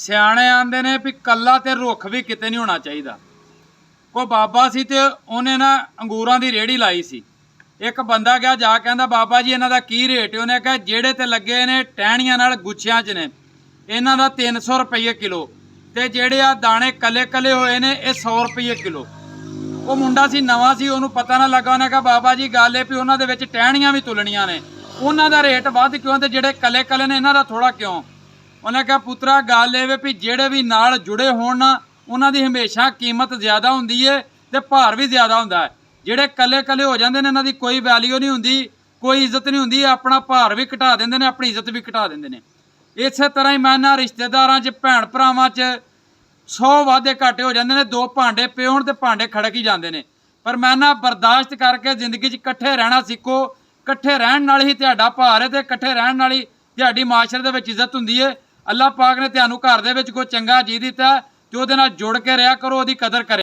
ਸਿਆਣੇ ਆਂਦੇ ਨੇ ਵੀ ਕੱਲਾ ਤੇ ਰੁੱਖ ਵੀ ਕਿਤੇ ਨਹੀਂ ਹੋਣਾ ਚਾਹੀਦਾ। ਕੋਈ ਬਾਬਾ ਸੀ ਤੇ ਉਹਨੇ ਨਾ ਅੰਗੂਰਾਂ ਦੀ ਰੇਹੜੀ ਲਾਈ ਸੀ। ਇੱਕ ਬੰਦਾ ਗਿਆ ਜਾ ਕਹਿੰਦਾ ਬਾਬਾ ਜੀ ਇਹਨਾਂ ਦਾ ਕੀ ਰੇਟ? ਉਹਨੇ ਕਿਹਾ ਜਿਹੜੇ ਤੇ ਲੱਗੇ ਨੇ ਟਹਿਣੀਆਂ ਨਾਲ ਗੁੱਛਿਆਂ 'ਚ ਨੇ ਇਹਨਾਂ ਦਾ 300 ਰੁਪਏ ਕਿਲੋ, ਤੇ ਜਿਹੜੇ ਆ ਦਾਣੇ ਕੱਲੇ ਕੱਲੇ ਹੋਏ ਨੇ ਇਹ 100 ਰੁਪਏ ਕਿਲੋ। ਉਹ ਮੁੰਡਾ ਸੀ, ਨਵਾਂ ਸੀ, ਉਹਨੂੰ ਪਤਾ ਨਾ ਲੱਗਾ। ਉਹਨੇ ਕਿਹਾ ਬਾਬਾ ਜੀ ਗੱਲ ਇਹ ਵੀ ਉਹਨਾਂ ਦੇ ਵਿੱਚ ਟਹਿਣੀਆਂ ਵੀ ਤੁਲਣੀਆਂ ਨੇ, ਉਹਨਾਂ ਦਾ ਰੇਟ ਵੱਧ ਕਿਉਂ ਤੇ ਜਿਹੜੇ ਕੱਲੇ ਕੱਲੇ ਨੇ ਇਹਨਾਂ ਦਾ ਥੋੜਾ ਕਿਉਂ? ਉਹਨੇ ਕਿਹਾ ਪੁੱਤਰਾ ਗੱਲ ਇਹ ਵੀ ਜਿਹੜੇ ਵੀ ਨਾਲ ਜੁੜੇ ਹੋਣ ਨਾ ਉਹਨਾਂ ਦੀ ਹਮੇਸ਼ਾ ਕੀਮਤ ਜ਼ਿਆਦਾ ਹੁੰਦੀ ਹੈ ਤੇ ਭਾਰ ਵੀ ਜ਼ਿਆਦਾ ਹੁੰਦਾ ਹੈ। ਜਿਹੜੇ ਕੱਲੇ ਕੱਲੇ ਹੋ ਜਾਂਦੇ ਨੇ ਇਹਨਾਂ ਦੀ ਕੋਈ ਵੈਲਿਊ ਨਹੀਂ ਹੁੰਦੀ, ਕੋਈ ਇੱਜ਼ਤ ਨਹੀਂ ਹੁੰਦੀ, ਆਪਣਾ ਭਾਰ ਵੀ ਘਟਾ ਦਿੰਦੇ ਨੇ, ਆਪਣੀ ਇੱਜ਼ਤ ਵੀ ਘਟਾ ਦਿੰਦੇ ਨੇ। ਇਸੇ ਤਰ੍ਹਾਂ ਹੀ ਮੈਂ ਨਾ ਰਿਸ਼ਤੇਦਾਰਾਂ 'ਚ ਭੈਣ ਭਰਾਵਾਂ 'ਚ 100 ਵਾਧੇ ਘਾਟੇ ਹੋ ਜਾਂਦੇ ਨੇ। ਦੋ ਭਾਂਡੇ ਪਏ ਹੋਣ ਤੇ ਭਾਂਡੇ ਖੜਕ ਹੀ ਜਾਂਦੇ ਨੇ। ਪਰ ਮੈਂ ਨਾ ਬਰਦਾਸ਼ਤ ਕਰਕੇ ਜ਼ਿੰਦਗੀ 'ਚ ਇਕੱਠੇ ਰਹਿਣਾ ਸਿੱਖੋ। ਇਕੱਠੇ ਰਹਿਣ ਨਾਲ ਹੀ ਤੁਹਾਡਾ ਭਾਰ ਹੈ ਤੇ ਇਕੱਠੇ ਰਹਿਣ ਨਾਲ ਹੀ ਤੁਹਾਡੀ ਮਾਸ਼ਰੇ ਦੇ ਵਿੱਚ ਇੱਜ਼ਤ ਹੁੰਦੀ ਹੈ। ਅੱਲਾਹ ਪਾਕ ਨੇ ਤੁਹਾਨੂੰ ਘਰ ਦੇ ਵਿੱਚ ਕੋਈ ਚੰਗਾ ਜੀ ਦਿੱਤਾ ਤੇ ਉਹਦੇ ਨਾਲ ਜੁੜ ਕੇ ਰਿਹਾ ਕਰੋ, ਉਹਦੀ ਕਦਰ ਕਰੇ।